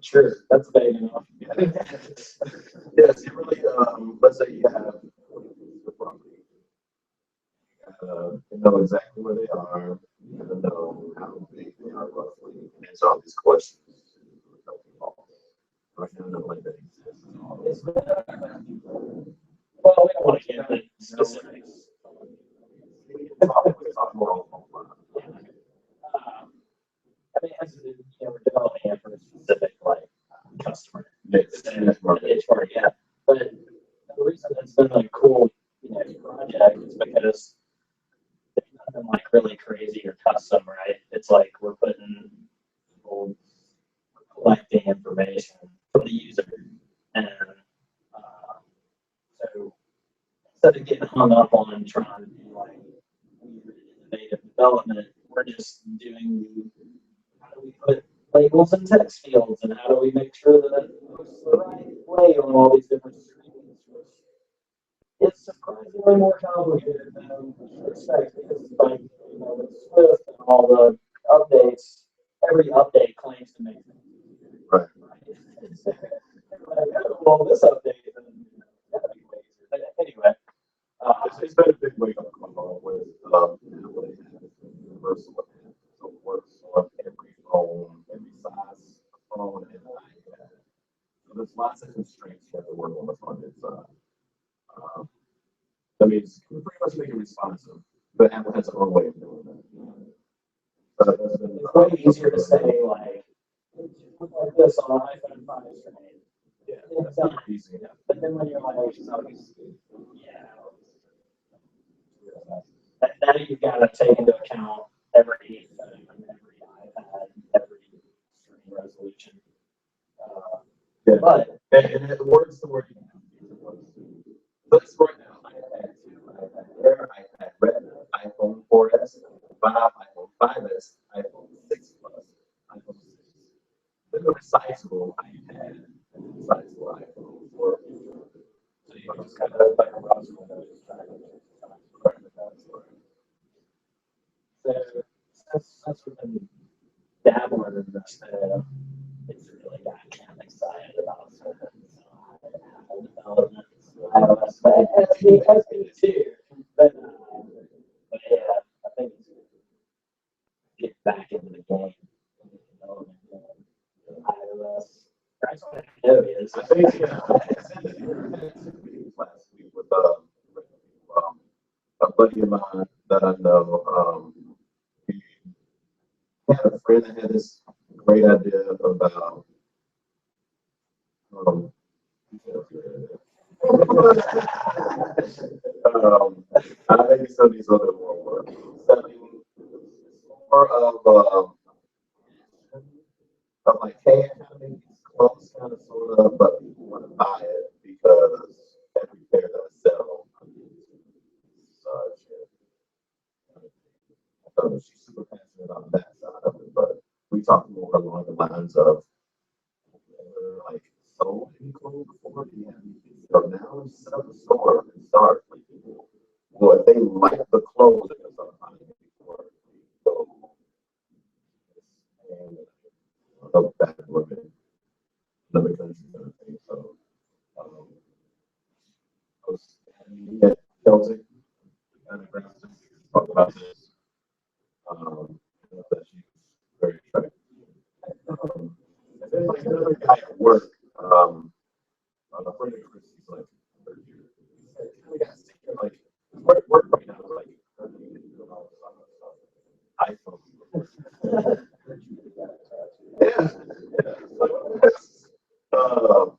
Sure, that's vague enough. Yes, you really, let's say you have the property. You know exactly where they are, you gotta know how big they are roughly, and answer all these questions. Right now, no like that exists. Well, we don't want to get into specifics. Talk more offline. I mean, as you know, we're developing it for a specific like customer. Niche market. Niche market, yeah. But the reason it's been a cool, project is because it's nothing like really crazy or custom, right? It's like we're collecting information from the user, and so instead of getting hung up on trying to do like weird innovative development, we're just doing how do we put labels in text fields, and how do we make sure that it looks the right way on all these different screens. It's surprisingly more complicated than you expect because, like, with Swift and all the updates, every update claims to make things easier. Right. It's like, oh, well, this update is gotta be way easier. But anyway, It's been a big wake up call with universal so it works on every phone, every size phone, and iPad. So there's lots of constraints you have to work on the front end side. That means we pretty much make it responsive, but Apple has their own way of doing that. it's way easier to say, like, look like this on an iPhone 5 screen. Yeah, It's that's not done. easy. But then when you're like, yeah, now you've got to take into account every phone, every iPad, every screen resolution. Yeah. But And it works to where you can use it. But it's right now, iPad 2, iPad Air, iPad Retina, iPhone 4S, 5, iPhone 5S, iPhone 6 Plus, iPhone 6. Then the resizable iPad and resizable iPhone 4. so you just kind of like a browser window, just trying to so since we've been dabbling in this, it's really got kind of excited about Apple development. iOS, but as me too. But yeah, I think it's get back into the game. Development, iOS. That's what I know is. I think, last week with a buddy of mine that I know, he had a friend that had this great idea about um, I think some of these other more selling more of like, hey, having these clothes kind of sort of, but people want to buy it because every pair that I sell is such so she's super passionate on that side of it, but we talked more along the lines of like sold any clothes before, yeah. So now we set up a store and start like people. Well, if they like the clothes, they're gonna start buying it before they go. And that women, another country kind of thing. So I was at Chelsea and I grabbed some talk about this. That she's very attractive. And then like another guy at work, a friend of Chrissy's like, he said, we got to see her like work right now, like iPhone. Yeah, yeah. So,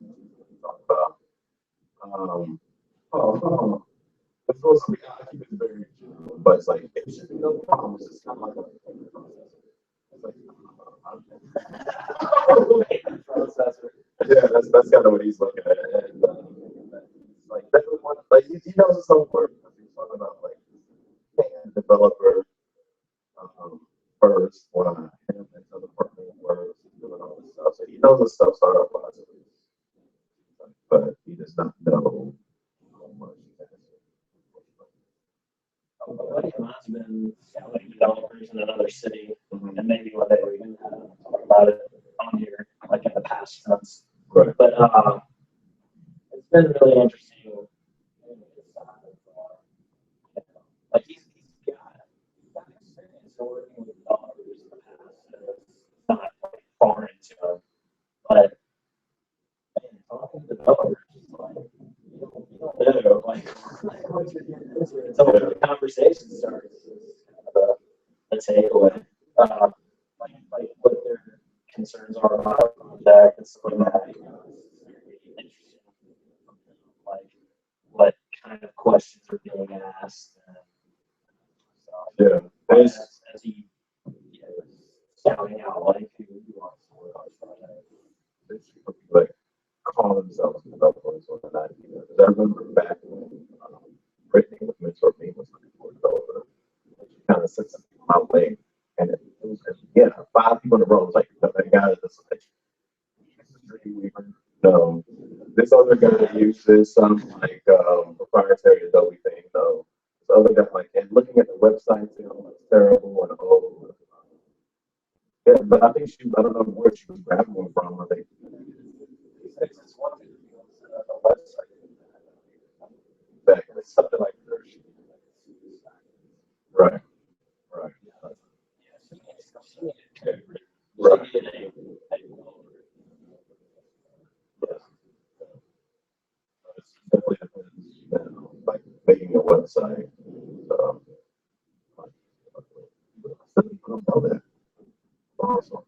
talk about Processor. Yeah, that's kind of what he's looking at. And like that was one, like he knows his own work. He's talking about like developer first, why him into the partner first, doing all this stuff. So he knows the stuff startup wise, but he does not know how much. A buddy of mine's been scouting developers in another city, and maybe one day we can talk about it on here, like in the past months. Right. But it's been really interesting. Like he's got experience working with developers in the past, and it's not like foreign to him. But man, talking to developers is like you don't know like what you're getting into until the conversation starts. It's kind of a takeaway. Like what their concerns are about a project and stuff like that. You know, it's very interesting. Like what kind of questions are being asked. And so, Yeah. as he scouting out like who wants to work on this project. It's like call themselves developers or not. I remember back when Brittany was mentor me was looking for a developer. She kind of sent something my way, and it was 5 people in a row. It was like that guy that's like Dreamweaver. No, this other guy uses some like proprietary Adobe thing. No, this other guy like and looking at the websites, it's terrible and old. Yeah, but I think I don't know where she was grabbing them from. I think It's one thing a website. exactly. It's something like Hershey. Right. Right. Right. It's definitely like making a website. Um, I don't know that. Awesome.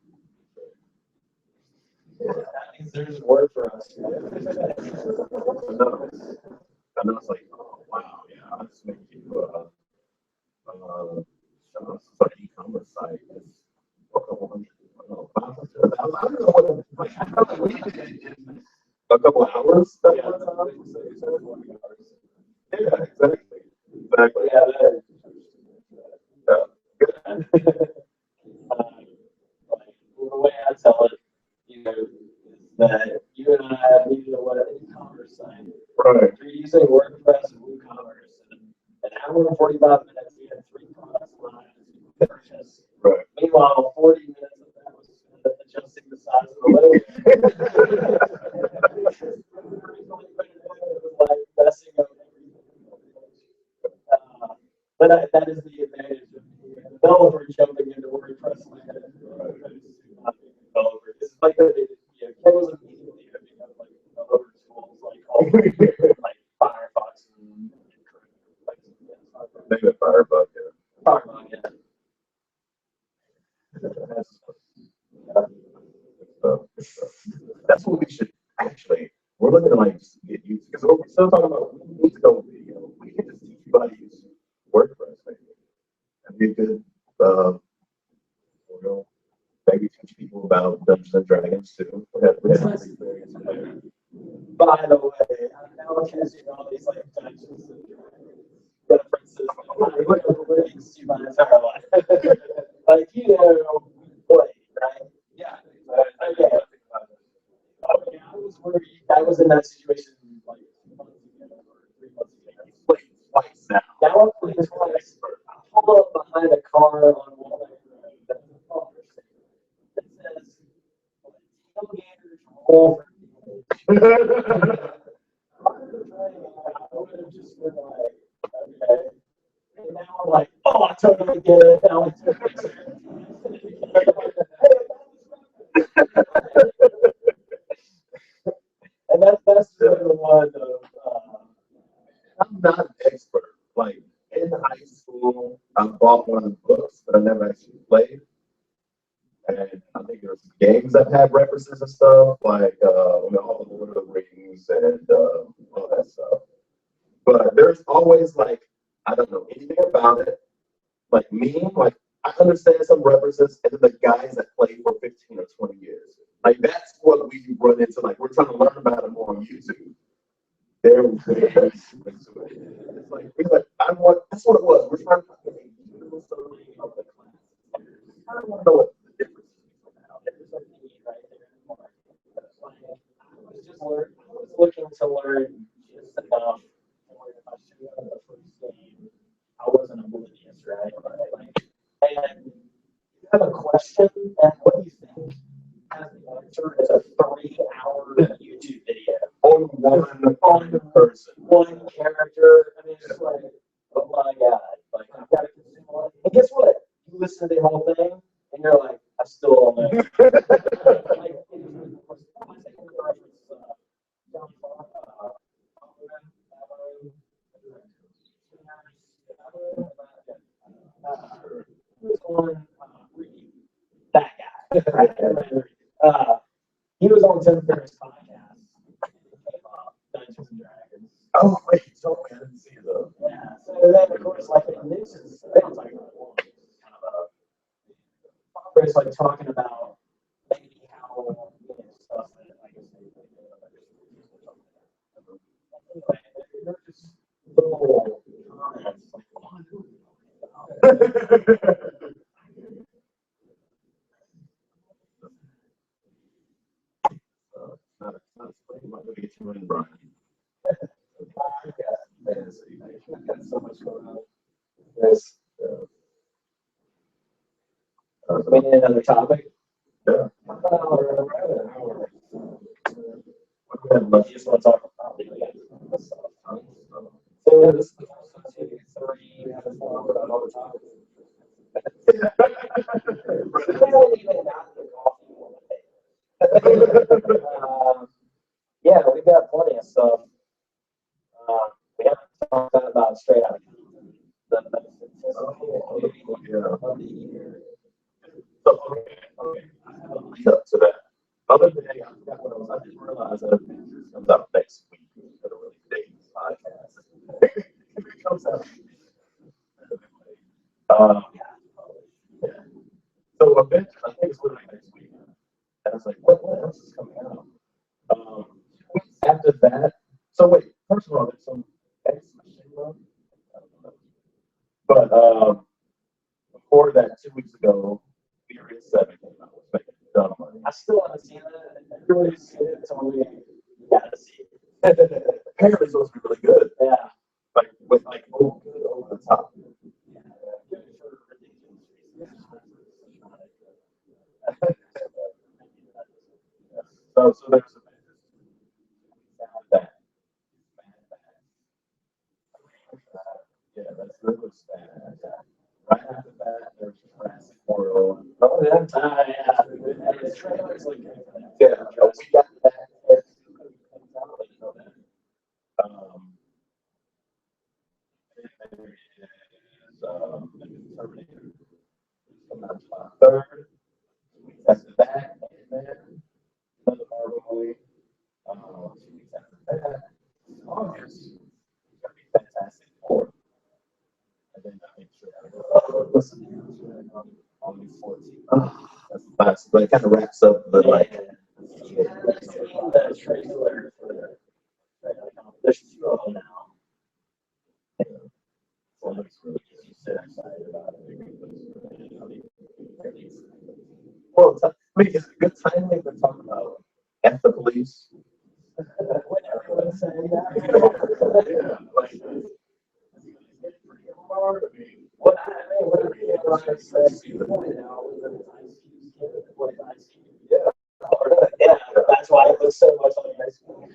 Yeah. That means there's work for us. I know. I know it's like, oh, wow, yeah, I'll just make you like an e-commerce site. It's a couple hundred, I don't know, 500, I don't know what, like, I don't know what you did in a couple of hours. Yeah, Yeah, exactly. Exactly. yeah, that, Yeah. Good. like, the way I tell it, is that you and I have needed a what an e-commerce site. Right. If you're using WordPress and WooCommerce, and an hour and 45 minutes, you had 3 products live to purchase. Right. Meanwhile, 40 minutes of that was spent adjusting the size of the logo. Like messing up everything. But that is the advantage of being a developer jumping into WordPress land. Developer. It's like Ken was immediately opening up like developer tools like all like Firefox and Maybe a Firebug, yeah. Firebug, yeah. That's what we should actually. We're looking to like just get used because we're still talking about we need to go video. We can just teach you how to use WordPress, maybe. And be a good, we'll maybe teach people about Dungeons and Dragons too. We have experience there. By the way, I'm now using all these like Dungeons and references that I've used my entire life. Like play, right? Yeah. Okay. Okay, I was in that situation like 2 months ago or 3 months ago. Play twice now. Now I'm playing twice. I pull up behind a car on Walnut Road. That's a bumper sticker. It says, tailgaters roll for damage. I would have just been like, okay. And now I'm like, oh, I totally get it. Now I took it. And that's the one of, I'm not an expert. Like in high school, I bought one of the books, but I never actually played. And I think there were some games that had references and stuff, like all the Lord of the Rings and all that stuff. But there's always like I don't know anything about it. Like me, like I understand some references, and then the guys that played for 15 or 20 years, Like that's what we run into. Like we're trying to learn about it more on YouTube. They're very into it. It's like I want. That's what it was. We're trying to find a universally of the class. I don't want to know what the difference is now. There's a need right there. I was looking to learn just enough. Where if I showed up at the first game, I wasn't oblivious, right? Like, and you have a question, and what do you think? Has the answer is a 3-hour YouTube video On one person. one character. I mean, it's like, oh my god, like I've got to consume all. And guess what? You listen to the whole thing, and you're like, I still don't know. Like, that guy. He was on Tim Ferriss' podcast. Dungeons and Dragons. Oh wait, so I didn't see those. Yeah. So then, of course, like this is they don't talk about it. Kind of a it's like talking about maybe how stuff that I guess they anyway, they're just little comments like, Not I'm not gonna get you in, Brian. I've got so much going on. There's, we need another topic. Yeah. You just want to talk about it. So this is the first time we have to talk about other topics. We haven't even gotten to coffee. Yeah, we've got plenty of stuff. We haven't talked about straight out of the of the year. So, okay. I have a lead up to that. Other than I forgot what I was. I didn't realize that Avengers comes out next week. At a really big podcast. It comes out. Yeah. So Avengers, I think it's literally next week. And I was like, what else is coming out? After that, so wait. First of all, there's some X-Machina. But before that, 2 weeks ago, Furious 7 came out. Was making a ton of money. I still haven't seen it. Everybody's seen it, so we gotta see it. Apparently, it's supposed to be really good. Yeah. Like with like over the top. So there's that. Yeah, that's really sad. Right after that, there's Jurassic World. Oh, yeah. The trailers like Yeah, we got that. And there is Terminator. That's my third. After that, and then another Marvel movie. 2 weeks after that, August, it's gonna be Fantastic Four. And then I make sure I listen on the 14th. That's last, but it kind of wraps up the like. the trailer for there's 2 of them now. So it's really so excited about it. Well, I mean, it's a good time to talk about F the police. When everyone's saying that. Yeah, like, it's pretty hard. I mean, What I say now yeah, that's why it was so much on high school.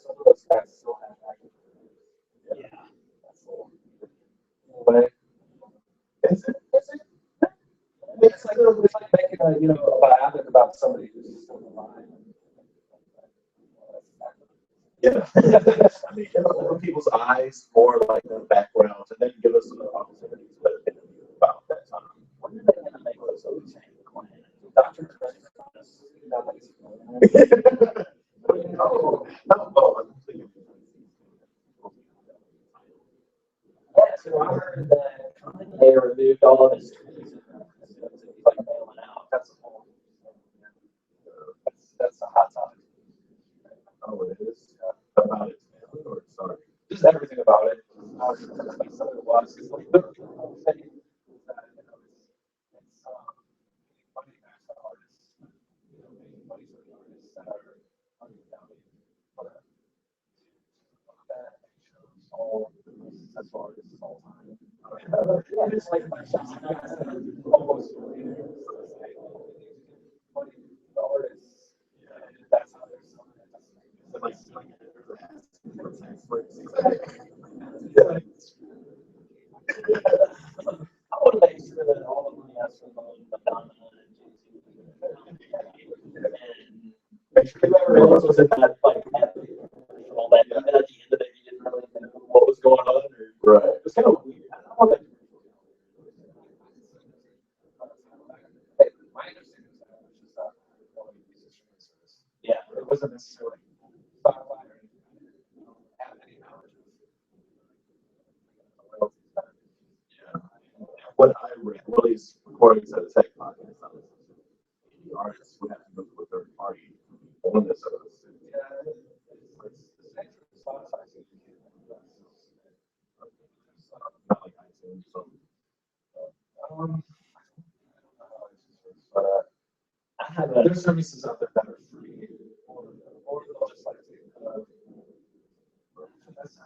Some of those guys still have active. Yeah. But is it? It's like making a biopic about somebody who's still alive. Yeah. I mean, open people's eyes more like the backgrounds and then give us some opportunities about that time. When are they going to make those OJ Clan? Dr. Yeah, so I heard that they removed all of his tweets. Like just everything about it. That's what it was. It's like the whole thing is that, you know, it's money back to artists, you know, making money for the artists that are undervalued. But that shows all the most successful artists of all time. Yeah, it's like my shots, you guys that are almost millionaires. It's like, oh, they need to get money from the artists. Yeah, and that's how they're selling it. That's like, yeah. I want to make sure that all of my ass are on Madonna and Jay-Z. And make sure whoever else was in that, like, all that, even at the end of it, you didn't really know what was going on. Or, Right. it's kind of weird. I don't want to. My understanding is that it was just one of the musicians service. Yeah, it wasn't necessarily Spotify or anything. I don't have any knowledge of Yeah. What I read, well, these recordings at the tech podcast, I was the artists would have to go to a third party on this service. yeah, it's the same for Spotify. Not like iTunes, so Um, but I have there's services out there that are free, or they'll just like that's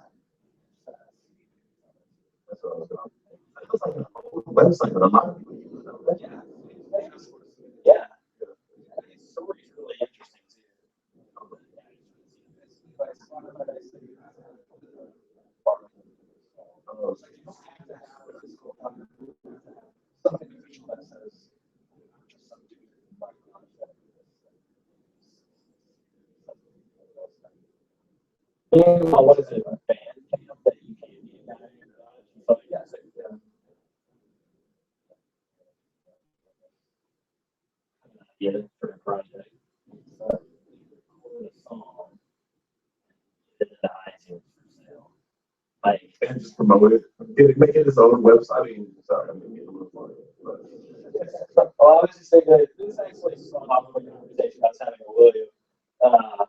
that's what I was going to. It was like an old website, but a lot of people use it. yeah, yeah. The story's really interesting too. Like Spotify, they say you have to have so you don't have to have a physical copy. Something official that says just some dude in my contract. What is it? A band camp that you can't be in that area? So yes, yeah. Get it for a project. So, record a song, put it to iTunes for sale. Like, And just promote it. Make it his own website. I mean, sorry, I'm getting a little funny. But well, I was just saying that this actually spun off of a conversation I was having with William.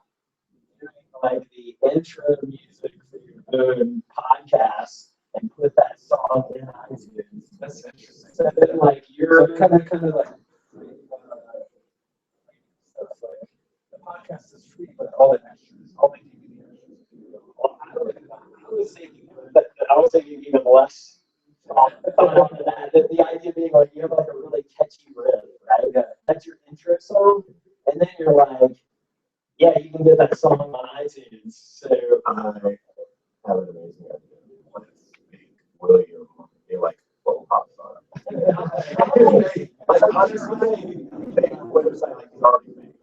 Like the intro music for your own podcast and put that song in iTunes. That's interesting. So then, like, you're So kind of like stuff like the podcast is free, but all the extras, all the DVD extras. well, I was thinking even less on that. The idea being like you have like a really catchy riff, right? Yeah. That's your intro song, and then you're like, yeah, you can get that song on iTunes. So I have an amazing idea. Let's make William a like little pop star. Like honestly, make a website like he's already famous.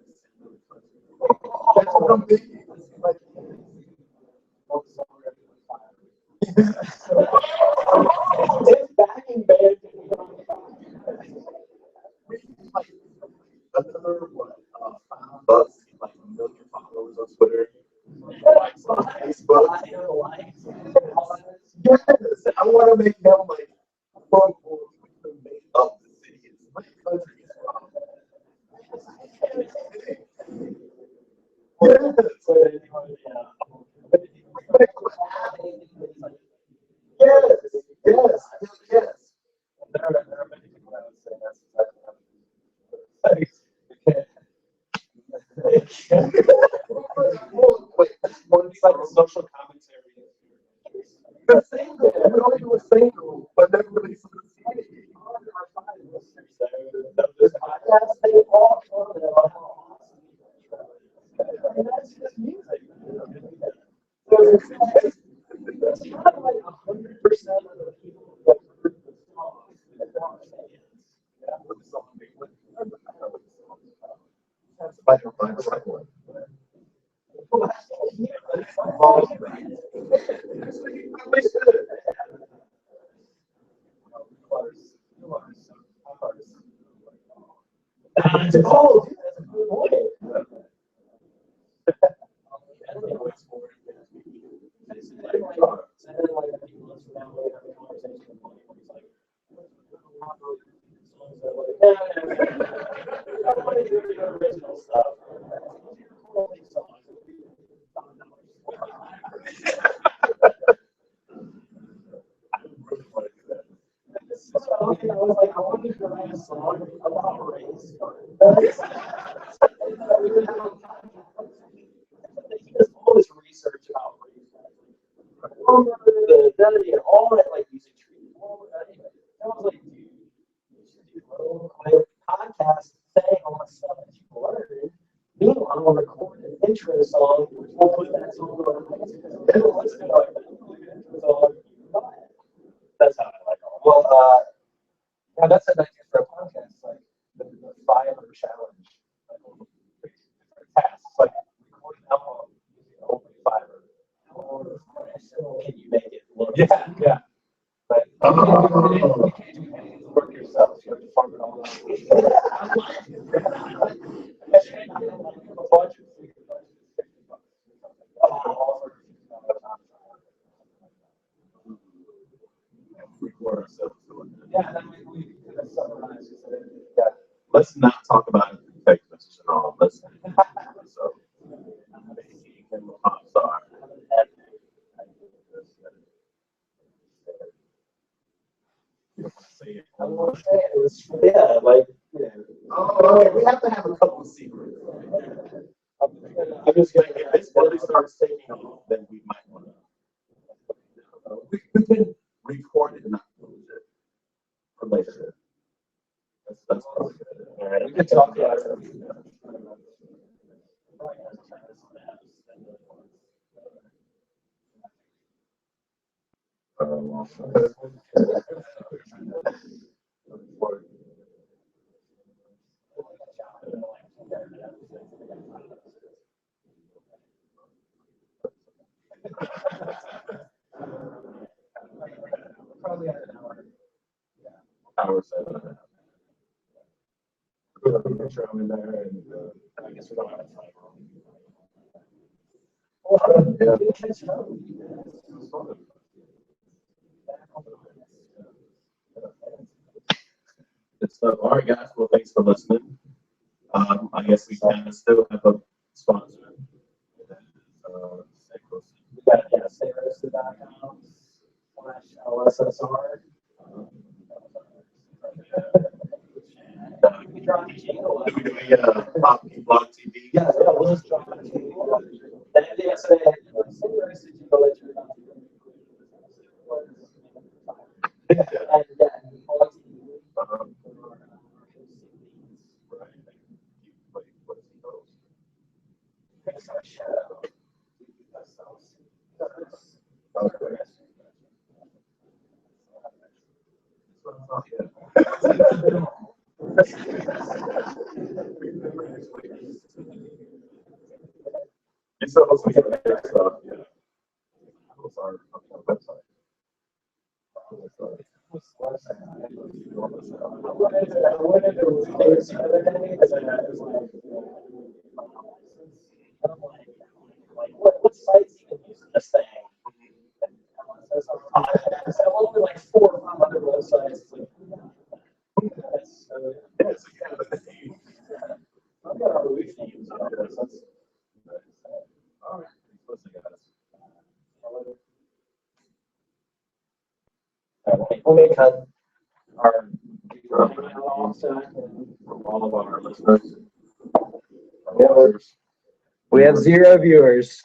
That's what I'm thinking. Like, his backing band can be on the like another what? $5, like 1 million followers on Twitter, likes on Facebook. Yes, I want to make him like fun for the make up the city. It's my country. Yes, yes, yes. There are many people that would say that's exactly Wait, it's like a social commentary. the single. We only do a single, but never release a CD. This podcast, they all talk about how awesome. And that's just music. So it's not like 100% of the people that heard the song that are fans. Like a find the right one. Oh, dude, that's a good point. talking, I was like, I wanted to write a song about race. He does all this research about race. The all that like music trees. I was like, dude, you should do a podcast saying all the stuff that you learned. Meanwhile, we'll record an intro song. We'll put that song on. That's how I like it. Well, yeah, that's an idea for a podcast, like the Fiverr challenge. Like, tasks, like recording an album using only Fiverr. Can you make it look? Yeah, yeah. But you can't do anything to work yourself. You have to farm it all out. A bunch of Record ourselves doing that. yeah, then we kind of summarize it. Yeah. Let's not talk about it in text message at all. Let's so I'm sorry. You don't want to say it. I want to say it was, yeah, like, Oh, okay. We have to have a couple of secrets. I'm just Like, gonna if this really starts taking off, then we might want to. We can record it and not lose it for later. That's probably good. All right, we can talk about it. Probably at an hour. Hour 7.5. Put a picture of me there, and I guess we don't have time. All right, guys. Well, thanks for listening. I guess we kind of still have a sponsor. We got, yeah, sarahrosa.com/LSSR. We dropped the jingle. Do we do a Pop Blog TV? Yeah, we'll just drop the jingle. And then yesterday, send the rest of the jingle that you're not doing. And It's supposed to be stuff. Yeah. Those are on the website. What sites even use this thing? So only like 4 or 5 other websites. Yes, yeah. I've got our release names on this. All right. Listen, guys. We'll make our From all of our listeners. we have 0 viewers.